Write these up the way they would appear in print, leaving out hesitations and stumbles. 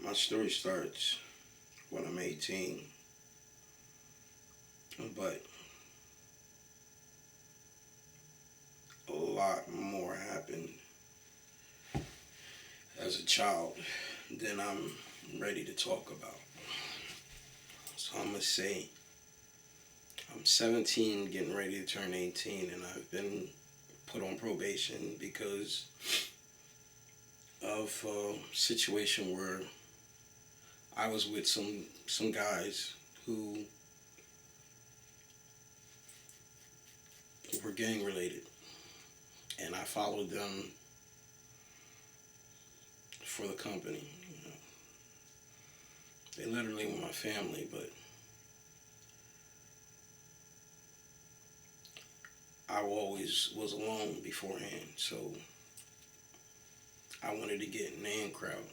My story starts when I'm 18, but a lot more happened as a child than I'm ready to talk about. So I'm going to say I'm 17, getting ready to turn 18, and I've been put on probation because of a situation where I was with some guys who were gang related, and I followed them for the company. They literally were my family, but I always was alone beforehand, so I wanted to get in the in crowd.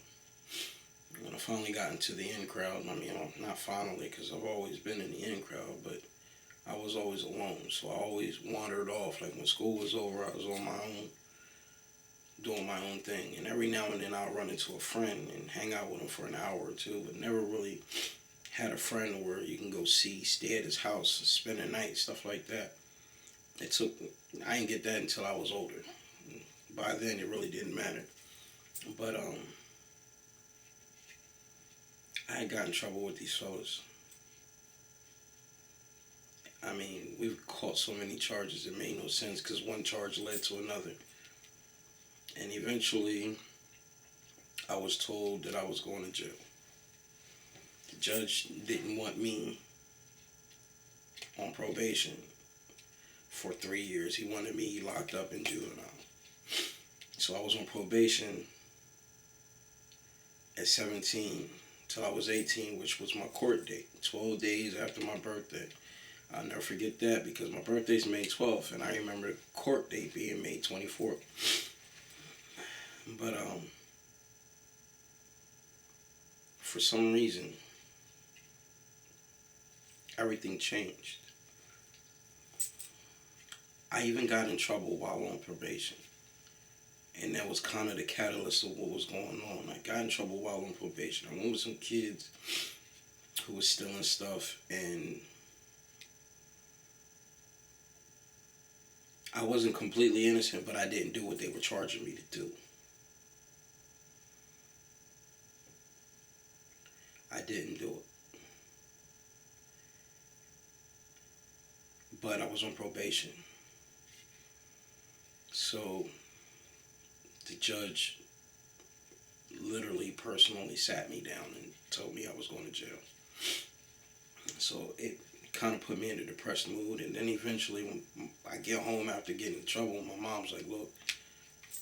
When I finally got into the in crowd, not finally, because I've always been in the in crowd, but I was always alone, so I always wandered off. Like when school was over, I was on my own, doing my own thing. And every now and then I'll run into a friend and hang out with him for an hour or two, but never really had a friend where you can go stay at his house, spend a night, stuff like that. It took, I didn't get that until I was older. By then it really didn't matter. But I had got in trouble with these fellas. We've caught so many charges it made no sense because one charge led to another. And eventually, I was told that I was going to jail. The judge didn't want me on probation for 3 years. He wanted me locked up in juvenile. So I was on probation at 17 till I was 18, which was my court date, 12 days after my birthday. I'll never forget that because my birthday's May 12th, and I remember the court date being May 24th. But for some reason, everything changed. I even got in trouble while on probation. And that was kind of the catalyst of what was going on. I got in trouble while on probation. I went with some kids who was stealing stuff, and I wasn't completely innocent, but I didn't do what they were charging me to do. I didn't do it. But I was on probation. So the judge literally personally sat me down and told me I was going to jail. So it kind of put me in a depressed mood. And then eventually when I get home after getting in trouble, my mom's like, look,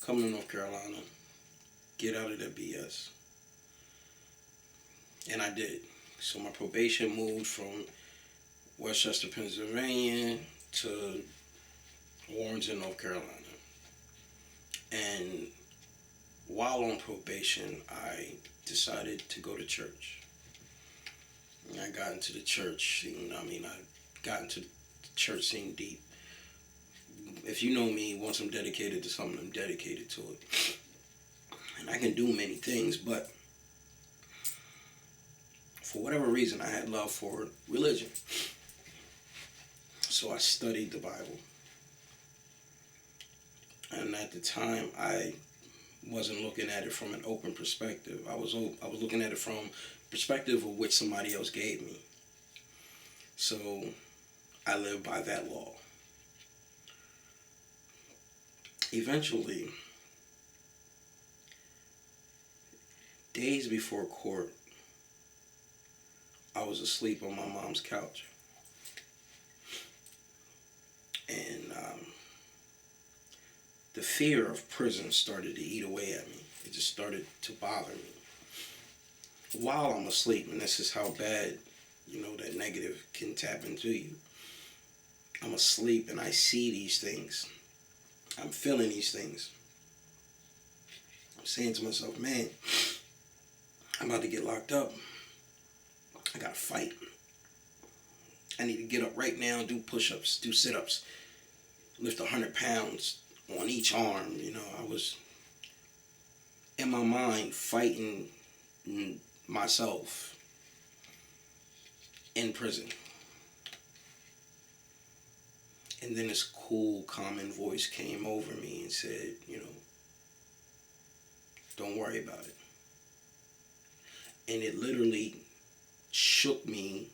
come to North Carolina, get out of that BS. And I did. So my probation moved from Westchester, Pennsylvania to Warrenton, North Carolina. And while on probation, I decided to go to church. And I got into the church scene. I got into the church scene deep. If you know me, once I'm dedicated to something, I'm dedicated to it. And I can do many things, but for whatever reason, I had love for religion. So I studied the Bible. And at the time, I wasn't looking at it from an open perspective. I was looking at it from perspective of which somebody else gave me. So I lived by that law. Eventually, days before court, I was asleep on my mom's couch. And the fear of prison started to eat away at me. It just started to bother me. While I'm asleep, and this is how bad, that negative can tap into you. I'm asleep and I see these things. I'm feeling these things. I'm saying to myself, man, I'm about to get locked up. I gotta fight. I need to get up right now and do push-ups, do sit-ups, lift 100 pounds on each arm. I was in my mind fighting myself in prison. And then this cool, calming voice came over me and said, don't worry about it. And it literally shook me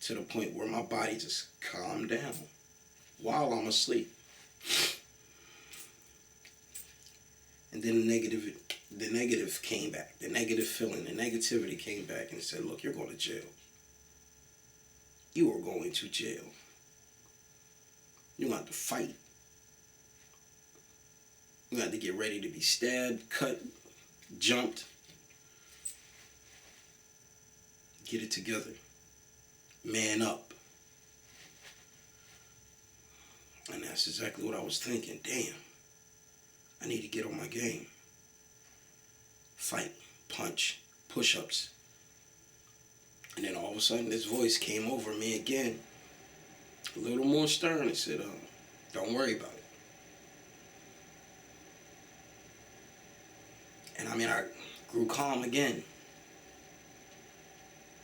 to the point where my body just calmed down while I'm asleep. And then the negative came back. The negative feeling, the negativity came back and said, look, you're going to jail. You are going to jail. You're going to have to fight. You have to get ready to be stabbed, cut, jumped. Get it together. Man up. And that's exactly what I was thinking. Damn. I need to get on my game. Fight, punch, push-ups. And then all of a sudden this voice came over me again. A little more stern and said, don't worry about it. And I grew calm again.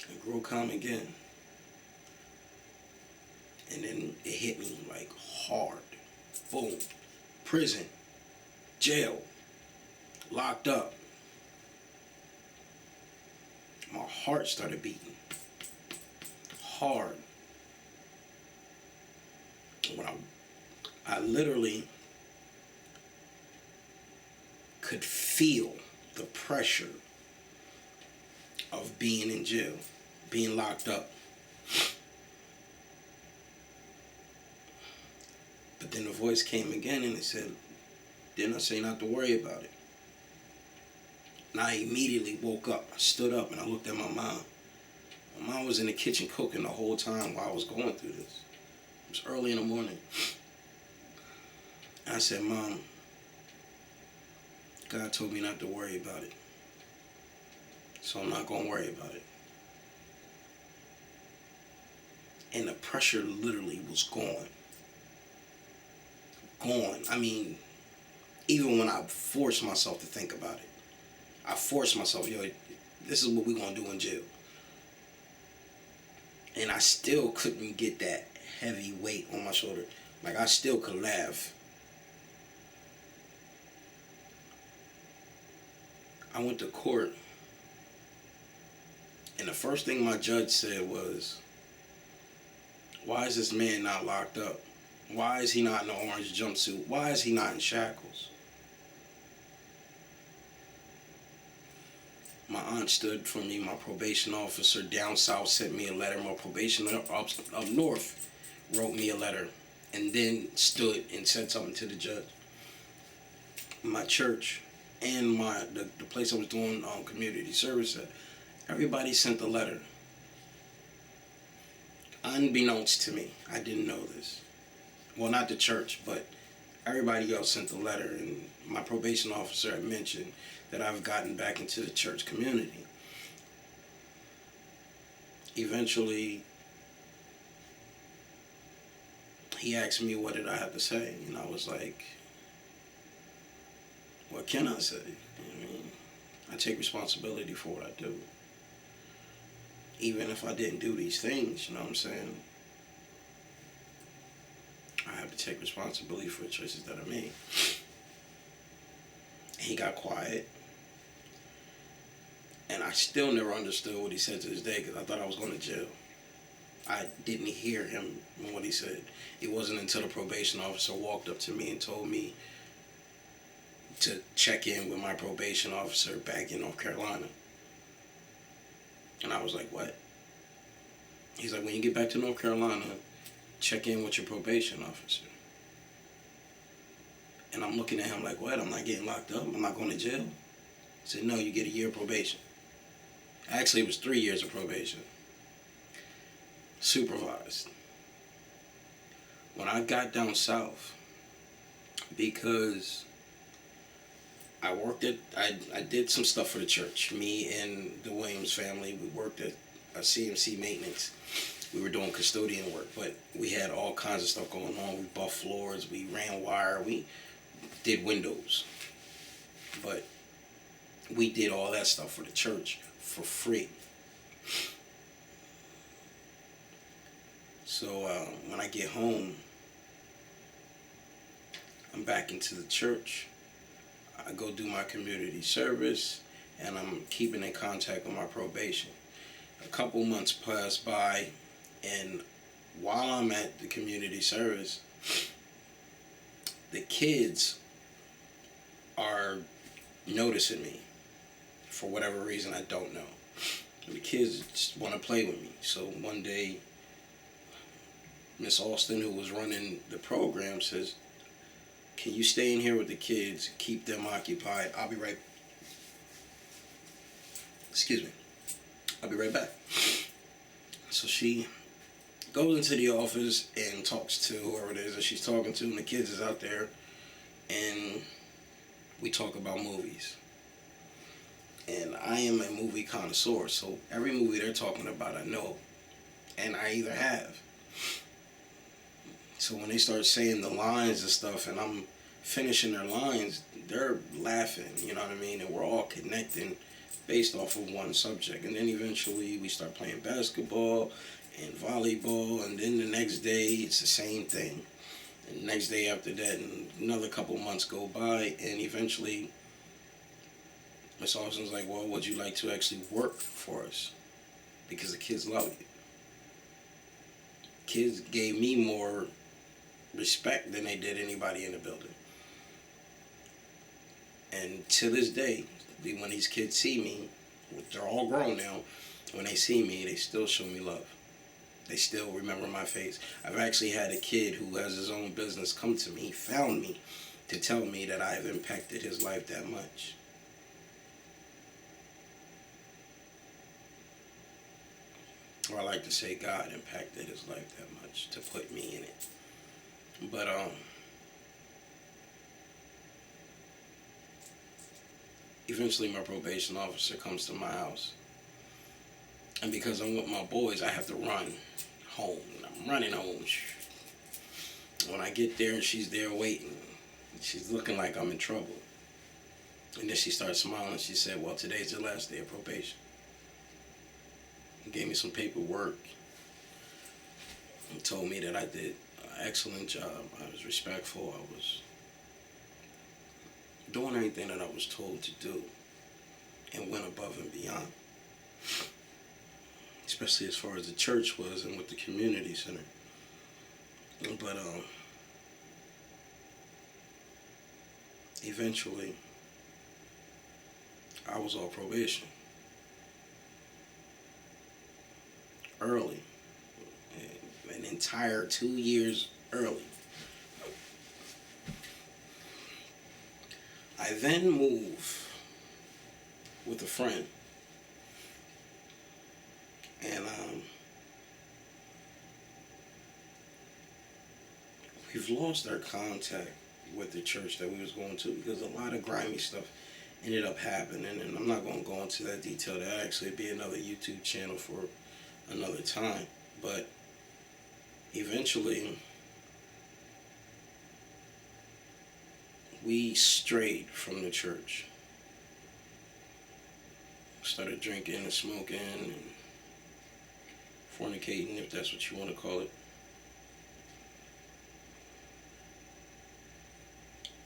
I grew calm again. And then it hit me like hard. Boom. Prison. Jail. Locked up. My heart started beating. Hard. When I literally could feel the pressure of being in jail, being locked up. But then the voice came again and it said, didn't I say not to worry about it? And I immediately woke up. I stood up and I looked at my mom. My mom was in the kitchen cooking the whole time while I was going through this. It was early in the morning. And I said, Mom, God told me not to worry about it. So I'm not going to worry about it. And the pressure literally was gone. Gone. Even when I forced myself to think about it. I forced myself, this is what we're going to do in jail. And I still couldn't get that heavy weight on my shoulder. Like, I still could laugh. I went to court. And the first thing my judge said was, why is this man not locked up? Why is he not in an orange jumpsuit? Why is he not in shackles? My aunt stood for me. My probation officer down south sent me a letter. My probation up north wrote me a letter and then stood and said something to the judge. My church and the place I was doing community service at, everybody sent a letter. Unbeknownst to me, I didn't know this. Well, not the church, but everybody else sent a letter, and my probation officer had mentioned that I've gotten back into the church community. Eventually, he asked me what did I have to say, and I was like, what can I say? I take responsibility for what I do. Even if I didn't do these things, you know what I'm saying? I have to take responsibility for the choices that I made. And he got quiet. And I still never understood what he said to this day because I thought I was going to jail. I didn't hear him when what he said. It wasn't until the probation officer walked up to me and told me to check in with my probation officer back in North Carolina. And I was like, what? He's like, when you get back to North Carolina, check in with your probation officer. And I'm looking at him like, what? I'm not getting locked up? I'm not going to jail? He said, no, you get a year of probation. Actually, it was 3 years of probation. Supervised. When I got down south, because I did some stuff for the church. Me and the Williams family, we worked at a CMC maintenance. We were doing custodian work, but we had all kinds of stuff going on. We buffed floors, we ran wire, we did windows. But we did all that stuff for the church for free. So when I get home, I'm back into the church. I go do my community service, and I'm keeping in contact with my probation. A couple months pass by, and while I'm at the community service, the kids are noticing me for whatever reason I don't know. The kids just want to play with me. So one day, Miss Austin, who was running the program, says, "Can you stay in here with the kids, keep them occupied? I'll be right. Excuse me. I'll be right back." So she goes into the office and talks to whoever it is that she's talking to, and the kids is out there, and we talk about movies. And I am a movie connoisseur, so every movie they're talking about I know, and I either have. So when they start saying the lines and stuff, and I'm finishing their lines, they're laughing, you know what I mean? And we're all connecting based off of one subject. And then eventually we start playing basketball and volleyball, and then the next day it's the same thing. And the next day after that, and another couple months go by, and eventually Miss Austin's like, "Well, would you like to actually work for us? Because the kids love you." Kids gave me more respect than they did anybody in the building. And to this day, when these kids see me, they're all grown now, when they see me, they still show me love. They still remember my face. I've actually had a kid who has his own business come to me, found me, to tell me that I've impacted his life that much. Or I like to say God impacted his life that much to put me in it. But eventually my probation officer comes to my house. And because I'm with my boys, I have to run home. I'm running home. When I get there and she's there waiting, she's looking like I'm in trouble. And then she starts smiling. She said, "Well, today's the last day of probation." Gave me some paperwork and told me that I did an excellent job. I was respectful. I was doing everything that I was told to do and went above and beyond. Especially as far as the church was and with the community center. But eventually I was on probation. Early. An entire 2 years early. I then move with a friend. And we've lost our contact with the church that we was going to because a lot of grimy stuff ended up happening. And I'm not going to go into that detail. There'll actually be another YouTube channel for another time. But eventually we strayed from the church. Started drinking and smoking and fornicating, if that's what you want to call it.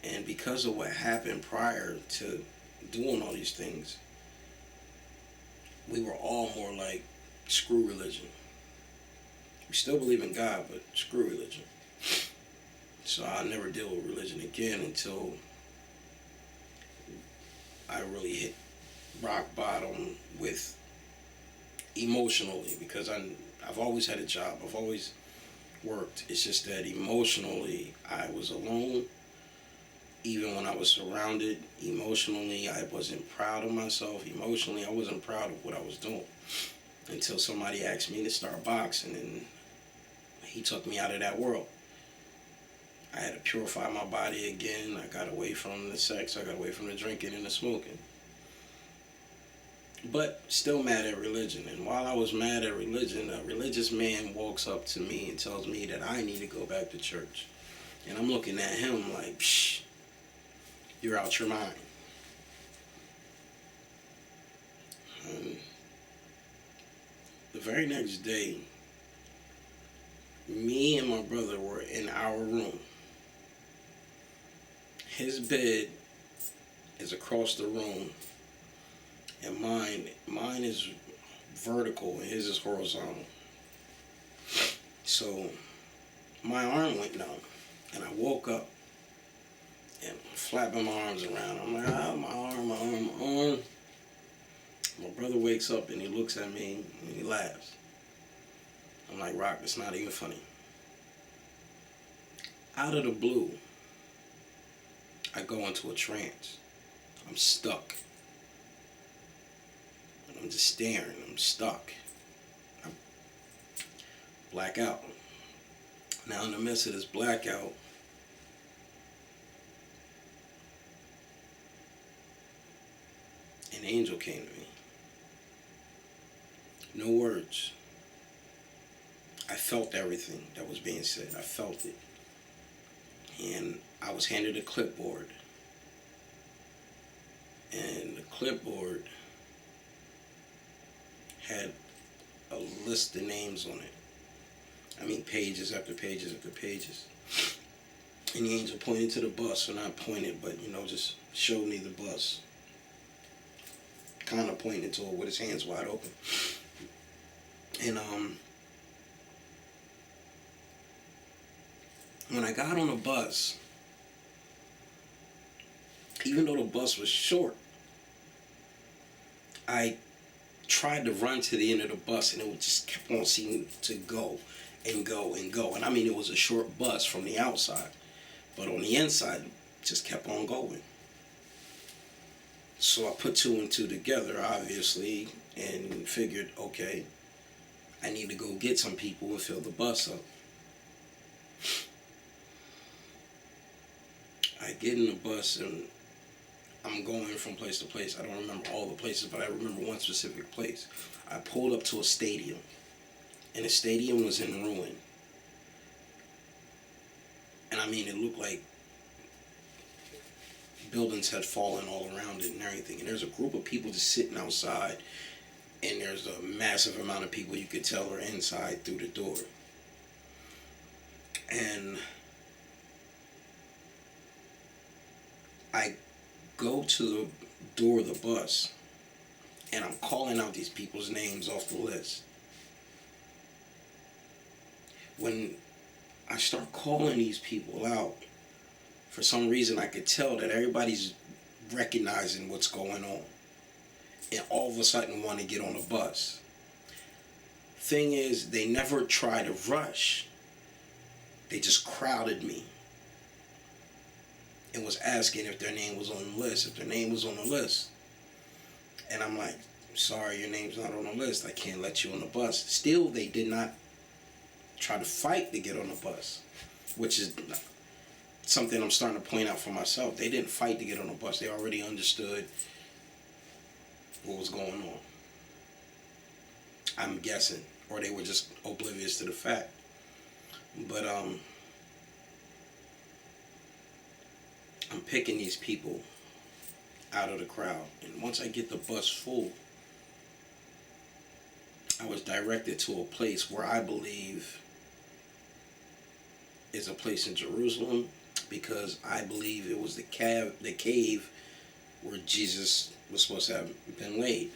And because of what happened prior to doing all these things, we were all more like, screw religion. We still believe in God, but screw religion. So I'll never deal with religion again until I really hit rock bottom with emotionally, because I've always had a job. I've always worked. It's just that emotionally I was alone. Even when I was surrounded, emotionally I wasn't proud of myself. Emotionally I wasn't proud of what I was doing. Until somebody asked me to start boxing, and he took me out of that world. I had to purify my body again. I got away from the sex. I got away from the drinking and the smoking. But still mad at religion. And while I was mad at religion, a religious man walks up to me and tells me that I need to go back to church. And I'm looking at him like, psh, you're out your mind. very next day, me and my brother were in our room. His bed is across the room, and mine is vertical, and his is horizontal. So my arm went numb, and I woke up and I'm flapping my arms around. I'm like, my arm, my arm, my arm. My brother wakes up and he looks at me and he laughs. I'm like, Rock, it's not even funny. Out of the blue, I go into a trance. I'm stuck. And I'm just staring. I'm stuck. I black out. Now in the midst of this blackout, an angel came to me. No words. I felt everything that was being said. I felt it. And I was handed a clipboard. And the clipboard had a list of names on it. I mean, pages after pages after pages. And the angel pointed to the bus, or not pointed, but, just showed me the bus. Kind of pointed to it with his hands wide open. And, when I got on the bus, even though the bus was short, I tried to run to the end of the bus, and it just kept on seeming to go and go and go. And I mean, it was a short bus from the outside, but on the inside, it just kept on going. So I put two and two together, obviously, and figured, okay, I need to go get some people and fill the bus up. I get in the bus and I'm going from place to place. I don't remember all the places, but I remember one specific place. I pulled up to a stadium, and the stadium was in ruin. And I mean, it looked like buildings had fallen all around it and everything. And there's a group of people just sitting outside, and there's a massive amount of people you could tell are inside through the door. And I go to the door of the bus, and I'm calling out these people's names off the list. When I start calling these people out, for some reason I could tell that everybody's recognizing what's going on, and all of a sudden want to get on the bus. Thing is, they never try to rush. They just crowded me and was asking if their name was on the list, if their name was on the list. And I'm like, sorry, your name's not on the list. I can't let you on the bus. Still, they did not try to fight to get on the bus, which is something I'm starting to point out for myself. They didn't fight to get on the bus. They already understood what was going on. I'm guessing. Or they were just oblivious to the fact. But I'm picking these people out of the crowd. And once I get the bus full, I was directed to a place where I believe is a place in Jerusalem, because I believe it was the cave where Jesus was supposed to have been laid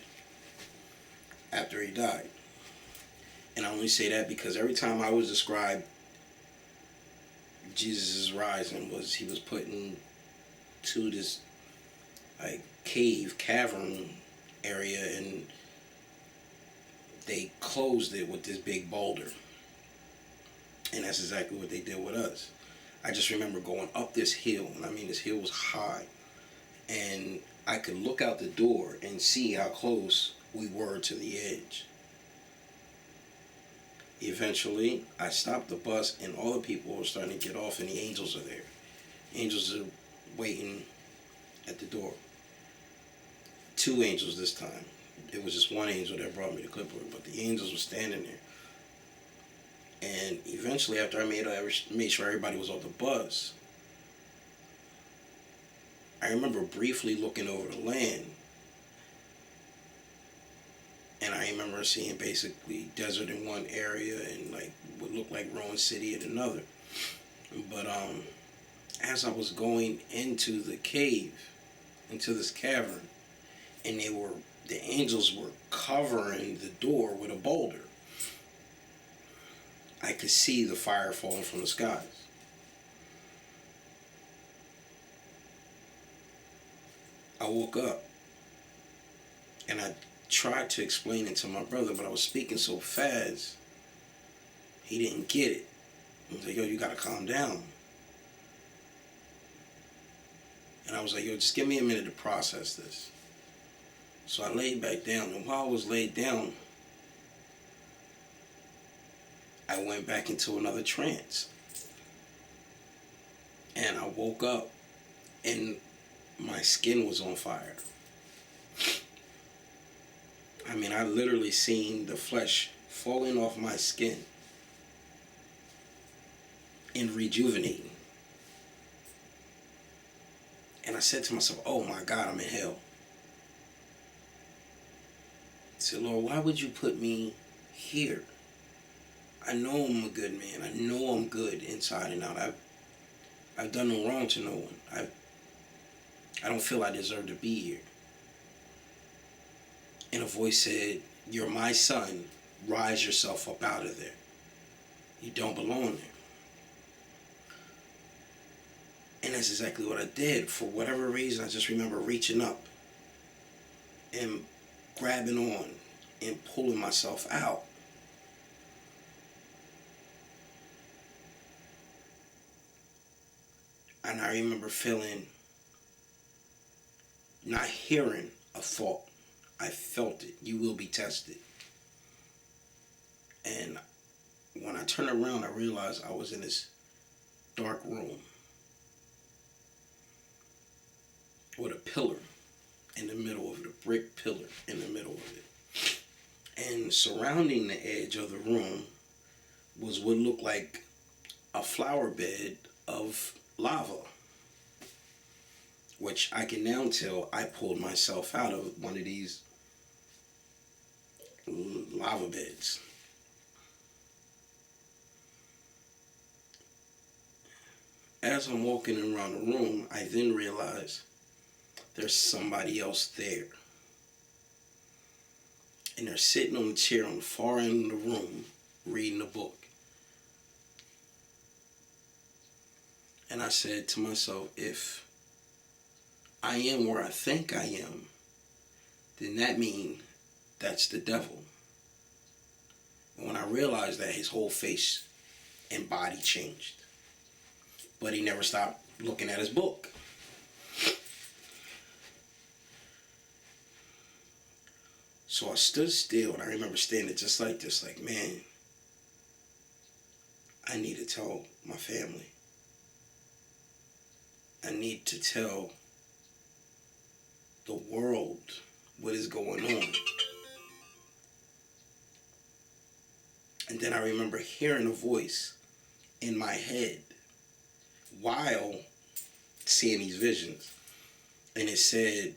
after he died. And I only say that because every time I was described Jesus' rising, was he was put into this like cavern area, and they closed it with this big boulder. And that's exactly what they did with us. I just remember going up this hill, and I mean this hill was high, and I could look out the door and see how close we were to the edge. Eventually, I stopped the bus, and all the people were starting to get off, and the angels are there. Angels are waiting at the door. 2 angels this time. It was just one angel that brought me the clipboard, but the angels were standing there. And eventually, after I made sure everybody was off the bus, I remember briefly looking over the land, And I remember seeing basically desert in one area and like what looked like ruined city in another. But as I was going into the cave, into this cavern, and the angels were covering the door with a boulder, I could see the fire falling from the skies. I woke up and I tried to explain it to my brother, but I was speaking so fast, he didn't get it. He was like, yo, you gotta calm down. And I was like, yo, just give me a minute to process this. So I laid back down, and while I was laid down, I went back into another trance. And I woke up, and my skin was on fire. I mean, I literally seen the flesh falling off my skin and rejuvenating. And I said to myself, oh my God, I'm in hell. I said, Lord, why would you put me here? I know I'm a good man. I know I'm good inside and out. I've done no wrong to no one. I don't feel I deserve to be here. And a voice said, you're my son. Rise yourself up out of there. You don't belong there. And that's exactly what I did. For whatever reason, I just remember reaching up and grabbing on and pulling myself out. And I remember feeling, not hearing a thought. I felt it. You will be tested. And when I turned around, I realized I was in this dark room with a pillar in the middle of it, a brick pillar in the middle of it. And surrounding the edge of the room was what looked like a flower bed of lava, which I can now tell I pulled myself out of one of these lava beds. As I'm walking around the room, I then realize there's somebody else there. And they're sitting on the chair on the far end of the room reading a book. And I said to myself, if I am where I think I am, then that means that's the devil. And when I realized that, his whole face and body changed. But he never stopped looking at his book. So I stood still, and I remember standing just like this, like, man, I need to tell my family. I need to tell the world what is going on. And then I remember hearing a voice in my head while seeing these visions. And it said,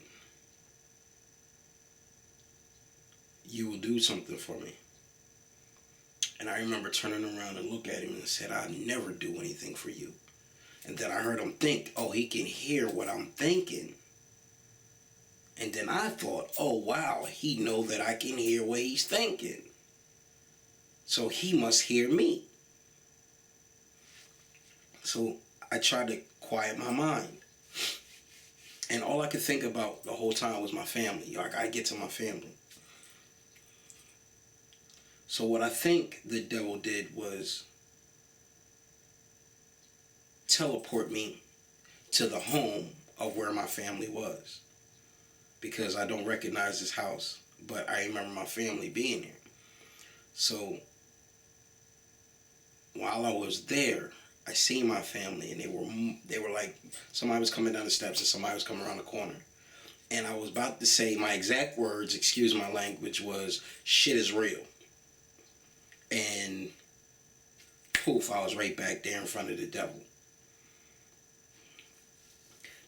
you will do something for me. And I remember turning around and look at him and said, I'll never do anything for you. And then I heard him think, oh, he can hear what I'm thinking. And then I thought, oh, wow, he know that I can hear what he's thinking. So he must hear me. So I tried to quiet my mind. And all I could think about the whole time was my family. I gotta get to my family. So what I think the devil did was teleport me to the home of where my family was. Because I don't recognize this house, but I remember my family being here. So while I was there, I seen my family, and they were like, somebody was coming down the steps and somebody was coming around the corner. And I was about to say, my exact words, excuse my language, was, shit is real. And poof, I was right back there in front of the devil.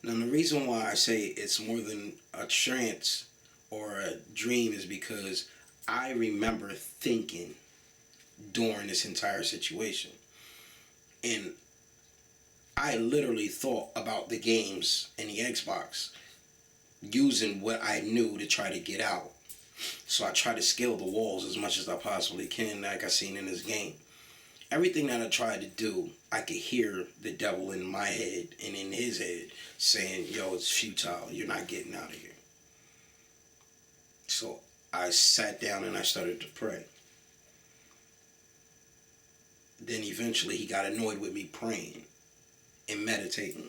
Now, the reason why I say it's more than a trance or a dream is because I remember thinking during this entire situation. And I literally thought about the games in the Xbox using what I knew to try to get out. So I try to scale the walls as much as I possibly can, like I seen in this game. Everything that I tried to do, I could hear the devil in my head and in his head saying, yo, it's futile. You're not getting out of here. So I sat down and I started to pray. Then eventually he got annoyed with me praying and meditating.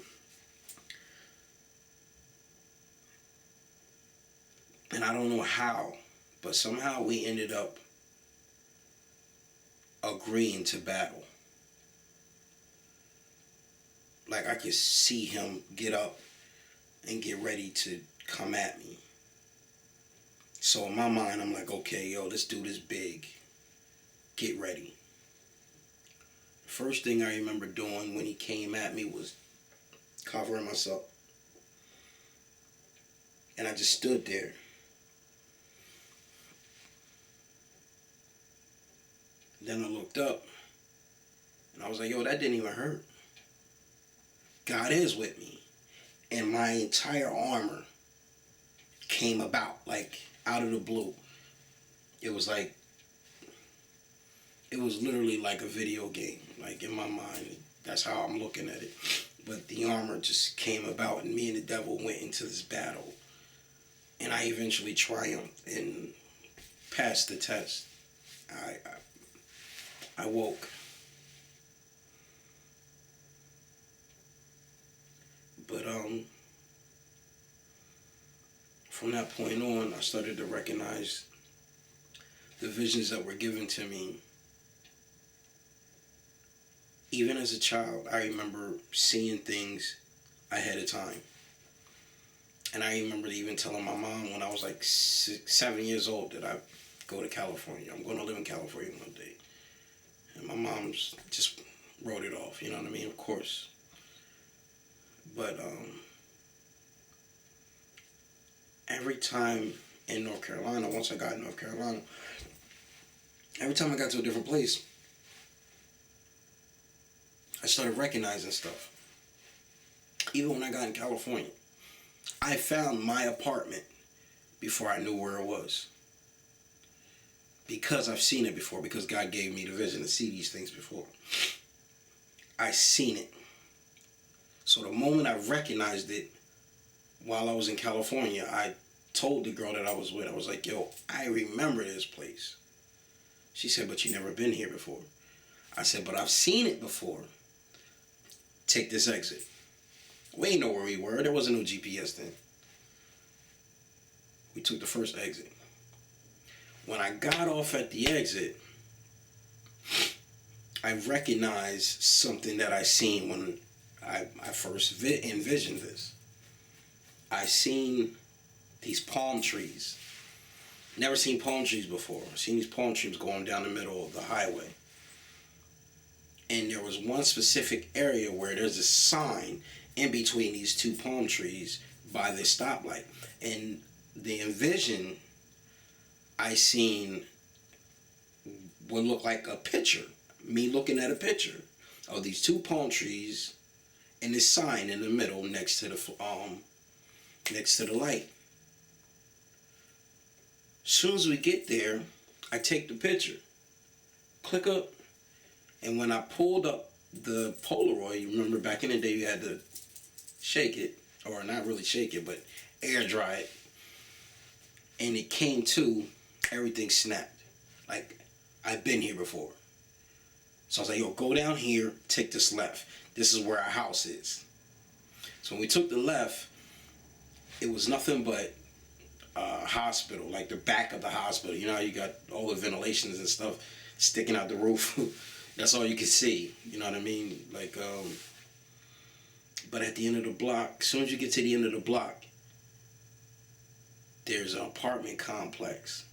And I don't know how, but somehow we ended up agreeing to battle. Like I could see him get up and get ready to come at me. So in my mind, I'm like, okay, yo, this dude is big. Get ready. First thing I remember doing when he came at me was covering myself. And I just stood there. Then I looked up and I was like, yo, that didn't even hurt. God is with me. And my entire armor came about, like out of the blue. It was literally like a video game. Like in my mind, that's how I'm looking at it. But the armor just came about and me and the devil went into this battle. And I eventually triumphed and passed the test. I woke. But from that point on, I started to recognize the visions that were given to me. Even as a child, I remember seeing things ahead of time. And I remember even telling my mom when I was like 7 years old that I'd go to California. I'm going to live in California one day. And my mom's just wrote it off, you know what I mean? Of course. But every time in North Carolina, once I got in North Carolina, every time I got to a different place, I started recognizing stuff. Even when I got in California, I found my apartment before I knew where it was. Because I've seen it before, because God gave me the vision to see these things before. I seen it. So the moment I recognized it, while I was in California, I told the girl that I was with, I was like, yo, I remember this place. She said, but you never been here before. I said, but I've seen it before. Take this exit. We ain't know where we were. There wasn't no GPS then. We took the first exit. When I got off at the exit, I recognized something that I seen when I first envisioned this. I seen these palm trees. Never seen palm trees before. I seen these palm trees going down the middle of the highway. And there was one specific area where there's a sign in between these two palm trees by this stoplight. And the envision I seen would look like a picture. Me looking at a picture of these two palm trees and this sign in the middle next to the light. As soon as we get there, I take the picture, click up, and when I pulled up the Polaroid, you remember back in the day you had to shake it, or not really shake it, but air dry it, and it came to, everything snapped. Like, I've been here before. So I was like, yo, go down here, take this left. This is where our house is. So when we took the left, it was nothing but a hospital, like the back of the hospital. You know how you got all the ventilations and stuff sticking out the roof? That's all you could see. You know what I mean? Like, but at the end of the block, as soon as you get to the end of the block, there's an apartment complex.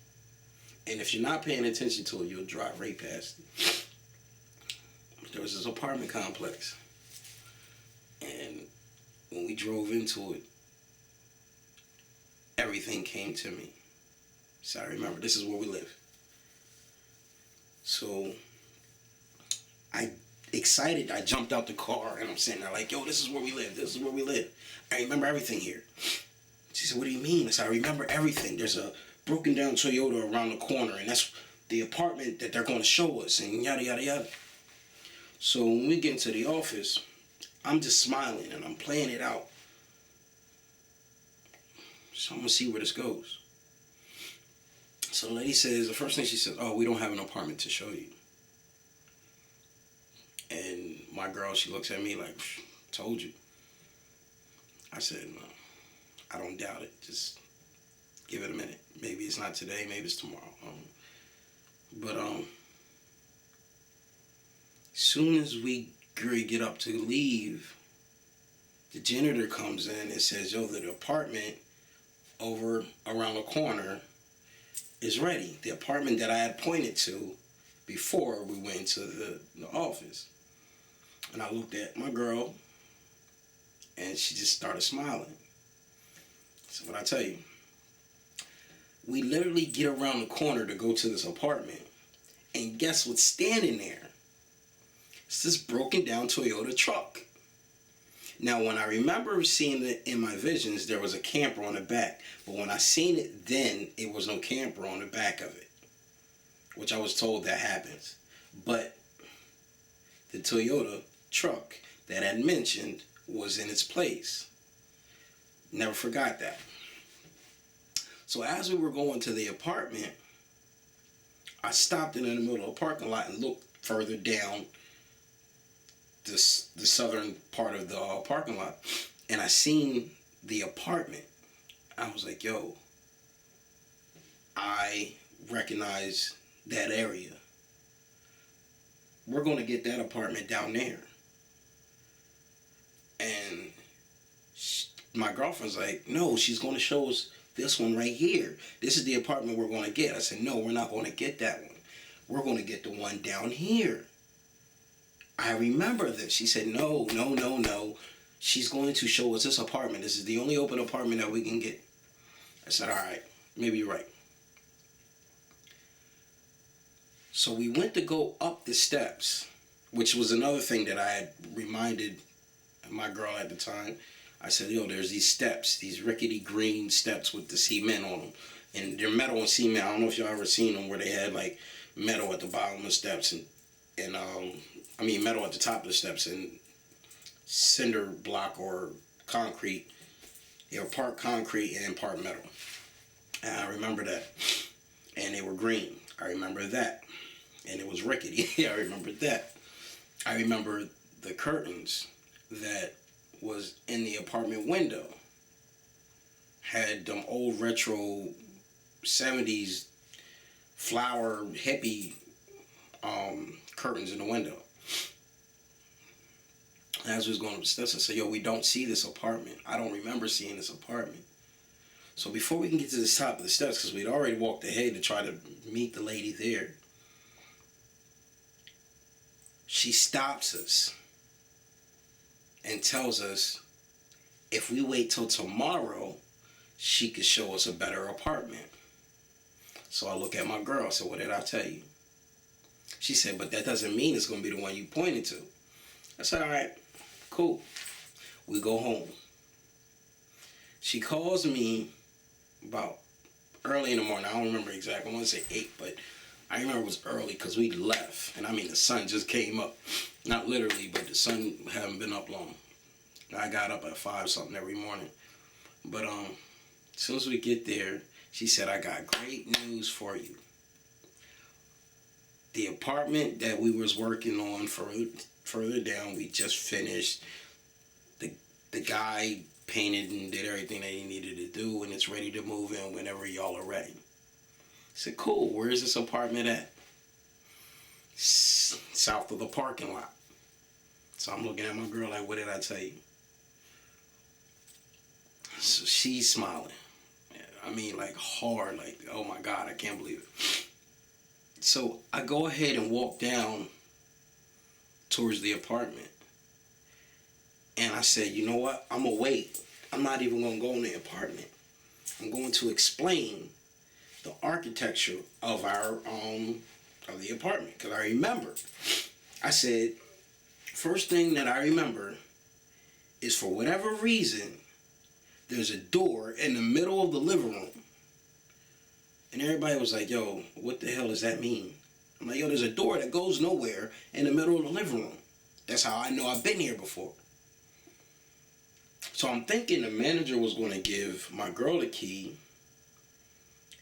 And if you're not paying attention to it, you'll drive right past it. There was this apartment complex. And when we drove into it, everything came to me. So I remember, this is where we live. So I excited, I jumped out the car and I'm sitting there like, yo, this is where we live. This is where we live. I remember everything here. She said, what do you mean? I said, I remember everything. There's a broken down Toyota around the corner, and that's the apartment that they're going to show us, and yada, yada, yada. So when we get into the office, I'm just smiling and I'm playing it out. So I'm going to see where this goes. So the lady says, the first thing she says, oh, we don't have an apartment to show you. And my girl, she looks at me like, told you. I said, no, I don't doubt it. Just give it a minute. Maybe it's not today, maybe it's tomorrow. But soon as we get up to leave, the janitor comes in and says, yo, the apartment over around the corner is ready. The apartment that I had pointed to before we went to the office. And I looked at my girl, and she just started smiling. So what I tell you, we literally get around the corner to go to this apartment, and guess what's standing there? It's this broken down Toyota truck. Now, when I remember seeing it in my visions, there was a camper on the back. But when I seen it then, it was no camper on the back of it, which I was told that happens. But the Toyota truck that I had mentioned was in its place. Never forgot that. So as we were going to the apartment, I stopped in the middle of the parking lot and looked further down the southern part of the parking lot, and I seen the apartment. I was like, yo, I recognize that area. We're going to get that apartment down there. And my girlfriend's like, no, she's going to show us this one right here. This is the apartment we're going to get. I said, no, we're not going to get that one. We're going to get the one down here. I remember this. She said, no. She's going to show us this apartment. This is the only open apartment that we can get. I said, all right, maybe you're right. So we went to go up the steps, which was another thing that I had reminded my girl at the time. I said, yo, there's these steps, these rickety green steps with the cement on them. And they're metal and cement. I don't know if y'all ever seen them where they had like metal at the bottom of the steps and metal at the top of the steps and cinder block or concrete. They were part concrete and part metal. And I remember that. And they were green. I remember that. And it was rickety. I remember that. I remember the curtains that was in the apartment window had them old retro 70s flower hippie curtains in the window. As we was going up the steps, I said, yo, we don't see this apartment. I don't remember seeing this apartment. So before we can get to the top of the steps, because we'd already walked ahead to try to meet the lady there, she stops us and tells us if we wait till tomorrow, she could show us a better apartment. So I look at my girl. I said, what did I tell you? She said, but that doesn't mean it's going to be the one you pointed to. I said, all right, cool. We go home. She calls me about early in the morning. I don't remember exactly. I want to say 8, but I remember it was early because we left. And I mean, the sun just came up. Not literally, but the sun hadn't been up long. I got up at 5 something every morning. But as soon as we get there, she said, I got great news for you. The apartment that we was working on further down, we just finished. The guy painted and did everything that he needed to do, and it's ready to move in whenever y'all are ready. I said, cool, where is this apartment at? South of the parking lot. So I'm looking at my girl like, what did I tell you? So she's smiling. I mean, like hard, like, oh my God, I can't believe it. So I go ahead and walk down towards the apartment. And I said, you know what? I'm going to wait. I'm not even going to go in the apartment. I'm going to explain the architecture of our of the apartment. Because I remember, I said, first thing that I remember is, for whatever reason, there's a door in the middle of the living room. And everybody was like, yo, what the hell does that mean? I'm like, yo, there's a door that goes nowhere in the middle of the living room. That's how I know I've been here before. So I'm thinking the manager was going to give my girl the key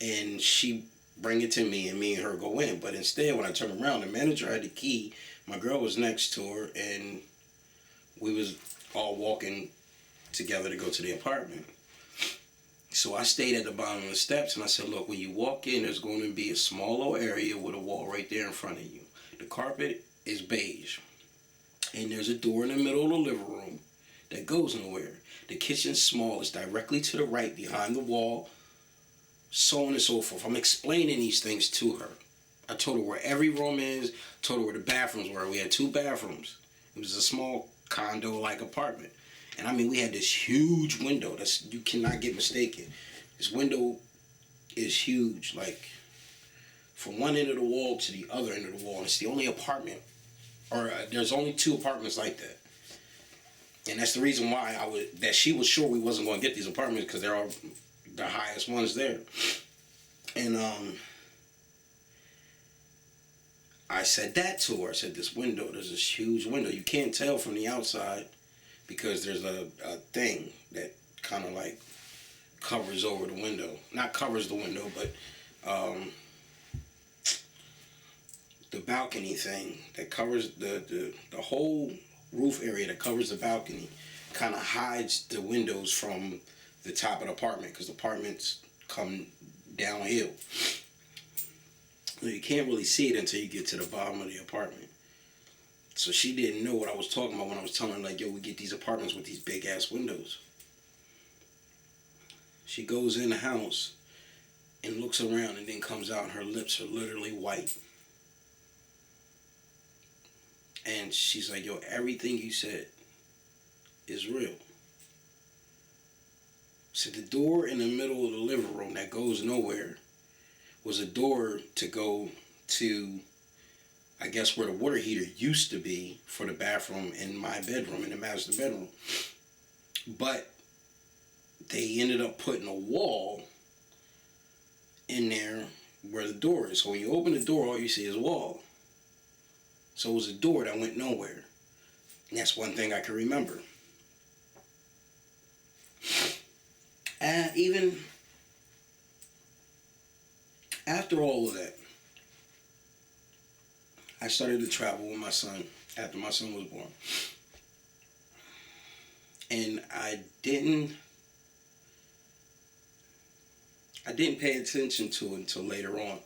and she bring it to me and her go in. But instead, when I turned around, the manager had the key. My girl was next to her and we was all walking together to go to the apartment. So I stayed at the bottom of the steps and I said, look, when you walk in, there's going to be a small little area with a wall right there in front of you. The carpet is beige. And there's a door in the middle of the living room that goes nowhere. The kitchen's small. It's directly to the right behind the wall, so on and so forth. I'm explaining these things to her. I told her where every room is, told her where the bathrooms were. We had 2 bathrooms. It was a small condo-like apartment. And I mean, we had this huge window. You cannot get mistaken. This window is huge, like from one end of the wall to the other end of the wall. And it's the only apartment, or there's only 2 apartments like that. And that's the reason why that she was sure we wasn't going to get these apartments, because they're all the highest ones there. And I said that to her. I said, there's this huge window. You can't tell from the outside because there's a thing that kind of like covers over the window. Not covers the window, but the balcony thing that covers the whole roof area that covers the balcony kind of hides the windows from the top of the apartment, because the apartments come downhill. So you can't really see it until you get to the bottom of the apartment. So she didn't know what I was talking about when I was telling her, like, yo, we get these apartments with these big ass windows. She goes in the house and looks around and then comes out and her lips are literally white. And she's like, yo, everything you said is real. So the door in the middle of the living room that goes nowhere was a door to go to, I guess, where the water heater used to be for the bathroom in my bedroom, in the master bedroom. But they ended up putting a wall in there where the door is. So when you open the door, all you see is a wall. So it was a door that went nowhere. And that's one thing I can remember. Even after all of that, I started to travel with my son after my son was born. And I didn't pay attention to it until later on.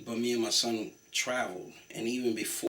But me and my son traveled, and even before